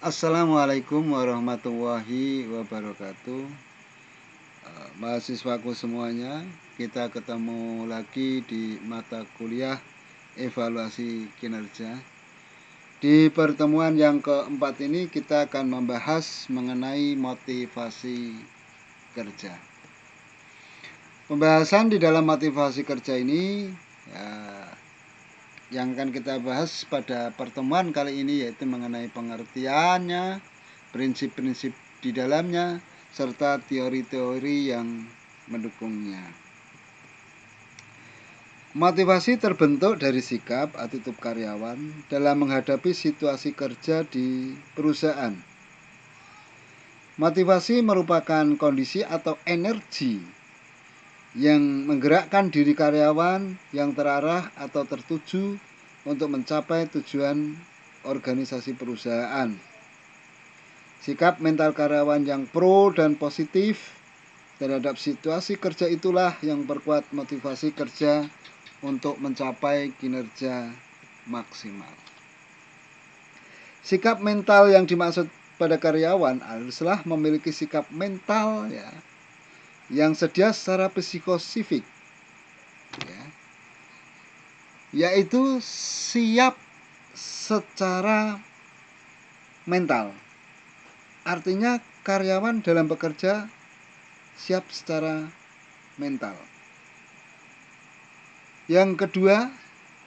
Assalamualaikum warahmatullahi wabarakatuh. Mahasiswaku semuanya, kita ketemu lagi di mata kuliah evaluasi kinerja. Di pertemuan yang keempat ini kita akan membahas mengenai motivasi kerja. Pembahasan di dalam motivasi kerja ini yang akan kita bahas pada pertemuan kali ini yaitu mengenai pengertiannya, prinsip-prinsip di dalamnya, serta teori-teori yang mendukungnya. Motivasi terbentuk dari sikap attitude karyawan dalam menghadapi situasi kerja di perusahaan. Motivasi merupakan kondisi atau energi yang menggerakkan diri karyawan yang terarah atau tertuju untuk mencapai tujuan organisasi perusahaan. Sikap mental karyawan yang pro dan positif terhadap situasi kerja itulah yang memperkuat motivasi kerja untuk mencapai kinerja maksimal. Sikap mental yang dimaksud pada karyawan haruslah memiliki sikap mental yang sedia secara psikosifik, yaitu siap secara mental. Artinya karyawan dalam bekerja siap secara mental. Yang kedua,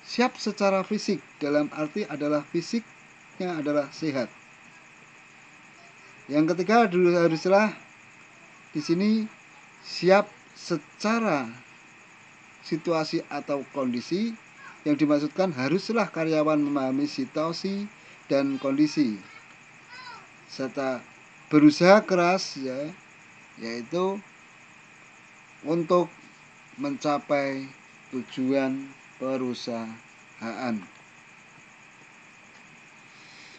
siap secara fisik, dalam arti adalah fisiknya adalah sehat. Yang ketiga haruslah di sini siap secara situasi atau kondisi. Yang dimaksudkan haruslah karyawan memahami situasi dan kondisi serta berusaha keras yaitu untuk mencapai tujuan perusahaan.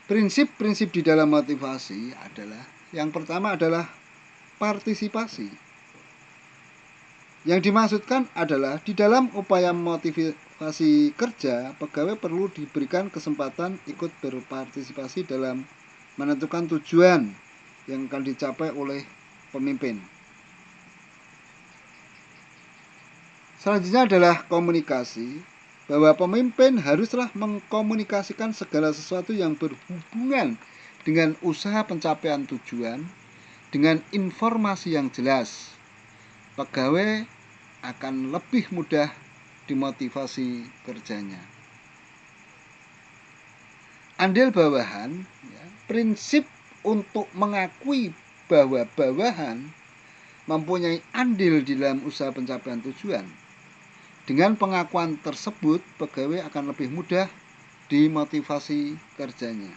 Prinsip-prinsip di dalam motivasi adalah yang pertama adalah partisipasi. Yang dimaksudkan adalah di dalam upaya motivasi kerja, pegawai perlu diberikan kesempatan ikut berpartisipasi dalam menentukan tujuan yang akan dicapai oleh pemimpin. Selanjutnya adalah komunikasi, bahwa pemimpin haruslah mengkomunikasikan segala sesuatu yang berhubungan dengan usaha pencapaian tujuan dengan informasi yang jelas. Pegawai akan lebih mudah dimotivasi kerjanya. Andil bawahan, prinsip untuk mengakui bahwa bawahan mempunyai andil di dalam usaha pencapaian tujuan. Dengan pengakuan tersebut, pegawai akan lebih mudah dimotivasi kerjanya.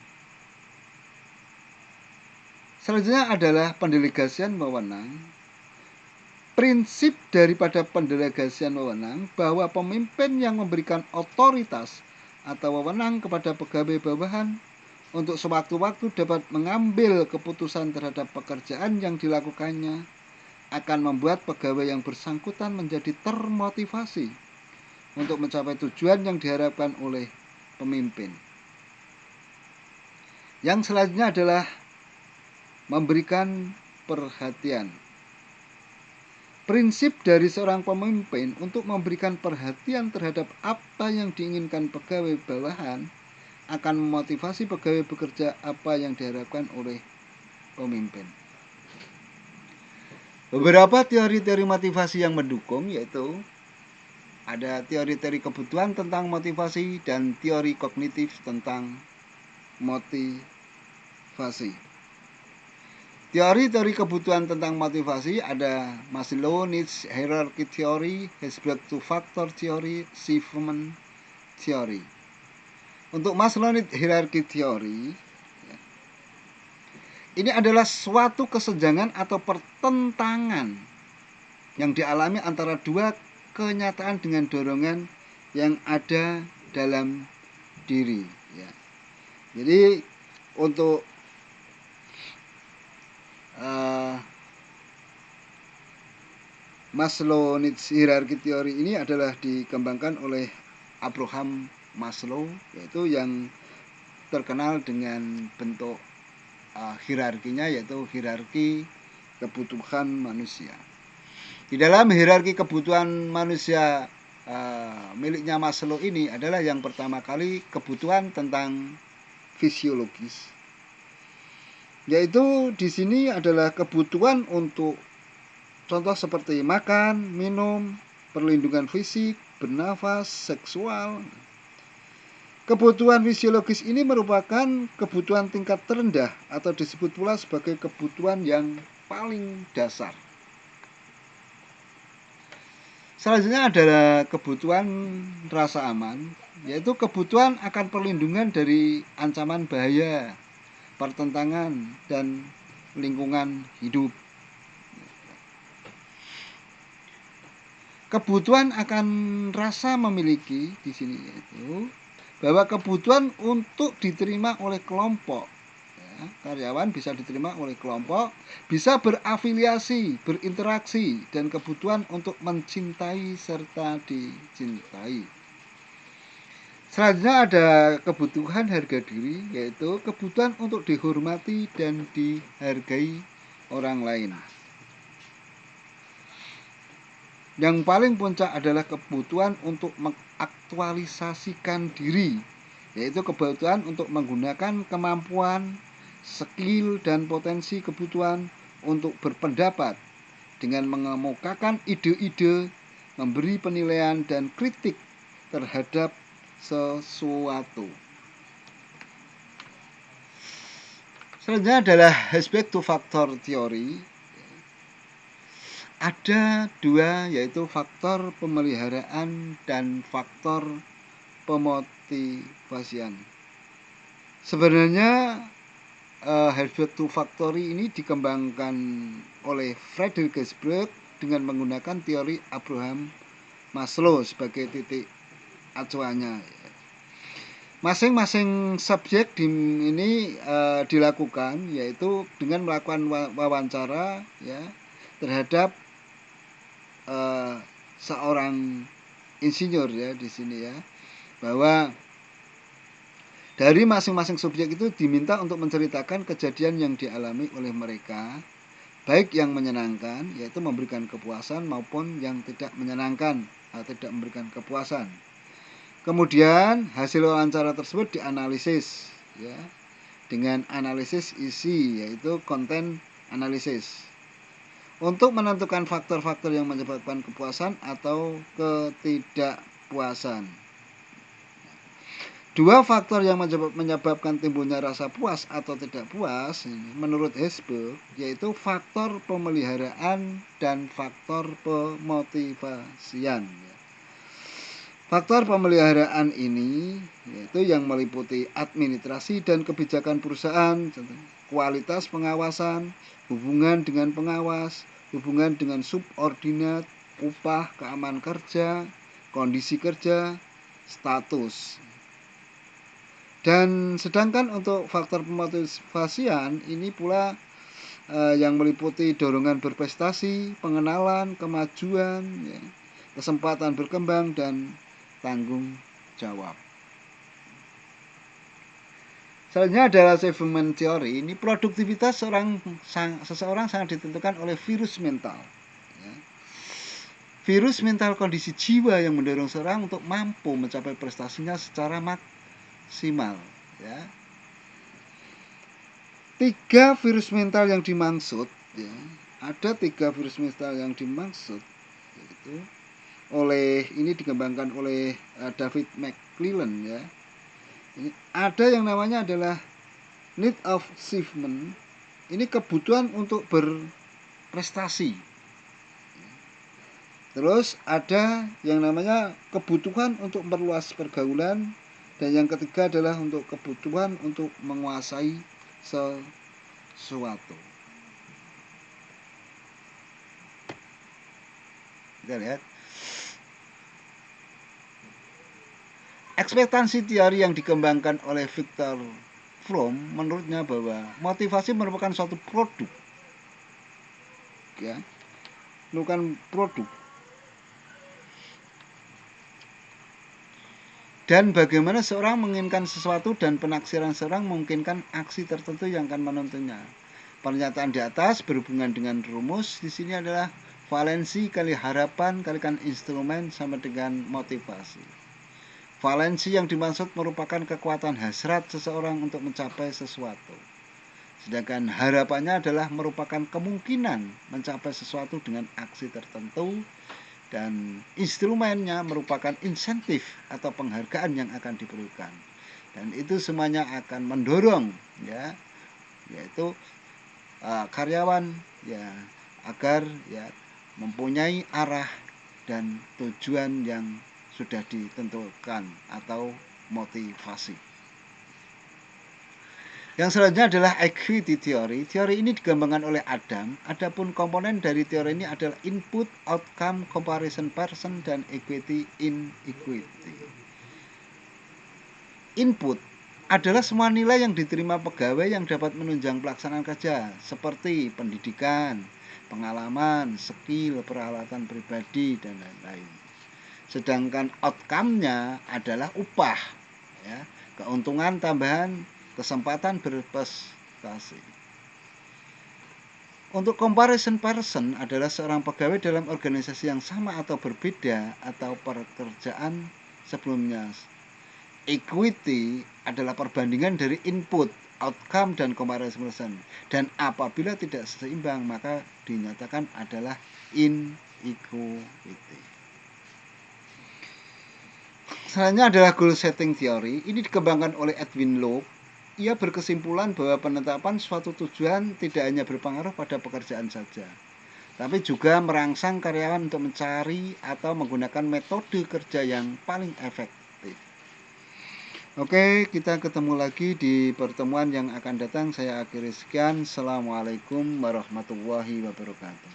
Selanjutnya adalah pendelegasian wewenang. Prinsip daripada pendelegasian wewenang bahwa pemimpin yang memberikan otoritas atau wewenang kepada pegawai bawahan untuk sewaktu-waktu dapat mengambil keputusan terhadap pekerjaan yang dilakukannya akan membuat pegawai yang bersangkutan menjadi termotivasi untuk mencapai tujuan yang diharapkan oleh pemimpin. Yang selanjutnya adalah memberikan perhatian. Prinsip dari seorang pemimpin untuk memberikan perhatian terhadap apa yang diinginkan pegawai bawahan akan memotivasi pegawai bekerja apa yang diharapkan oleh pemimpin. Beberapa teori-teori motivasi yang mendukung yaitu ada teori-teori kebutuhan tentang motivasi dan teori kognitif tentang motivasi. Teori-teori kebutuhan tentang motivasi ada Maslow Needs Hierarchy Theory, Hesberg Two Factor Theory, Schiffman Theory. Untuk Maslow Needs Hierarchy Theory, ini adalah suatu kesenjangan atau pertentangan yang dialami antara dua kenyataan dengan dorongan yang ada dalam diri. Jadi untuk Maslow Needs Hierarchy Theory ini adalah dikembangkan oleh Abraham Maslow, yaitu yang terkenal dengan bentuk hierarkinya, yaitu hierarki kebutuhan manusia. Di dalam hierarki kebutuhan manusia miliknya Maslow ini adalah yang pertama kali kebutuhan tentang fisiologis, yaitu di sini adalah kebutuhan untuk contoh seperti makan, minum, perlindungan fisik, bernafas, seksual. Kebutuhan fisiologis ini merupakan kebutuhan tingkat terendah atau disebut pula sebagai kebutuhan yang paling dasar. Selanjutnya adalah kebutuhan rasa aman, yaitu kebutuhan akan perlindungan dari ancaman bahaya, pertentangan, dan lingkungan hidup. Kebutuhan akan rasa memiliki di sini yaitu bahwa kebutuhan untuk diterima oleh kelompok, ya, karyawan bisa diterima oleh kelompok, bisa berafiliasi, berinteraksi, dan kebutuhan untuk mencintai serta dicintai. Selanjutnya ada kebutuhan harga diri, yaitu kebutuhan untuk dihormati dan dihargai orang lain. Yang paling puncak adalah kebutuhan untuk mengaktualisasikan diri, yaitu kebutuhan untuk menggunakan kemampuan, skill, dan potensi kebutuhan untuk berpendapat dengan mengemukakan ide-ide, memberi penilaian dan kritik terhadap sesuatu. Selanjutnya adalah aspek to factor teori. Ada dua, yaitu faktor pemeliharaan dan faktor pemotivasian. Sebenarnya aspek to factory ini dikembangkan oleh Frederick Gersberg dengan menggunakan teori Abraham Maslow sebagai titik acuannya. Masing-masing subjek ini dilakukan, yaitu dengan melakukan wawancara, ya, terhadap seorang insinyur, ya, di sini, ya, bahwa dari masing-masing subjek itu diminta untuk menceritakan kejadian yang dialami oleh mereka, baik yang menyenangkan, yaitu memberikan kepuasan, maupun yang tidak menyenangkan atau tidak memberikan kepuasan. Kemudian hasil wawancara tersebut dianalisis, ya, dengan analisis isi, yaitu content analysis, untuk menentukan faktor-faktor yang menyebabkan kepuasan atau ketidakpuasan. Dua faktor yang menyebabkan timbulnya rasa puas atau tidak puas menurut Gersberg, yaitu faktor pemeliharaan dan faktor pemotivasian. Faktor pemeliharaan ini yaitu yang meliputi administrasi dan kebijakan perusahaan, kualitas pengawasan, hubungan dengan pengawas, hubungan dengan subordinat, upah, keamanan kerja, kondisi kerja, status. Dan sedangkan untuk faktor pemotivasian ini pula yang meliputi dorongan berprestasi, pengenalan, kemajuan, ya, kesempatan berkembang, dan tanggung jawab. Selanjutnya adalah achievement theory. Ini produktivitas seseorang sangat ditentukan oleh virus mental, ya. Virus mental kondisi jiwa yang mendorong seseorang untuk mampu mencapai prestasinya secara maksimal, ya. 3 virus mental yang dimaksud, ya, ada 3 virus mental yang dimaksud, yaitu ini dikembangkan oleh David McClellan, ya. Ini ada yang namanya adalah need of achievement. Ini kebutuhan untuk berprestasi. Terus ada yang namanya kebutuhan untuk memperluas pergaulan, dan yang ketiga adalah untuk kebutuhan untuk menguasai sesuatu. Kita lihat ekspektasi teori yang dikembangkan oleh Viktor Fromm, menurutnya bahwa motivasi merupakan suatu produk, ya, merupakan produk Dan bagaimana seorang menginginkan sesuatu dan penaksiran seorang memungkinkan aksi tertentu yang akan menentunya. Pernyataan di atas berhubungan dengan rumus di sini adalah valensi kali harapan kalikan instrumen sama dengan motivasi. Valensi yang dimaksud merupakan kekuatan hasrat seseorang untuk mencapai sesuatu. Sedangkan harapannya adalah merupakan kemungkinan mencapai sesuatu dengan aksi tertentu, dan instrumennya merupakan insentif atau penghargaan yang akan diberikan. Dan itu semuanya akan mendorong ya, yaitu karyawan ya agar ya mempunyai arah dan tujuan yang sudah ditentukan atau motivasi. Yang selanjutnya adalah equity theory. Teori ini dikembangkan oleh Adam. Adapun komponen dari teori ini adalah input, outcome, comparison person, dan equity inequity. Input adalah semua nilai yang diterima pegawai yang dapat menunjang pelaksanaan kerja, seperti pendidikan, pengalaman, skill, peralatan pribadi, dan lain-lain. Sedangkan outcome-nya adalah upah, ya, keuntungan tambahan, kesempatan berprestasi. Untuk comparison person adalah seorang pegawai dalam organisasi yang sama atau berbeda atau pekerjaan sebelumnya. Equity adalah perbandingan dari input, outcome, dan comparison person. Dan apabila tidak seimbang maka dinyatakan adalah inequity. Selanjutnya adalah goal setting theory. Ini dikembangkan oleh Edwin Loeb. Ia berkesimpulan bahwa penetapan suatu tujuan tidak hanya berpengaruh pada pekerjaan saja, tapi juga merangsang karyawan untuk mencari atau menggunakan metode kerja yang paling efektif. Oke, kita ketemu lagi di pertemuan yang akan datang. Saya akhiri sekian. Assalamualaikum warahmatullahi wabarakatuh.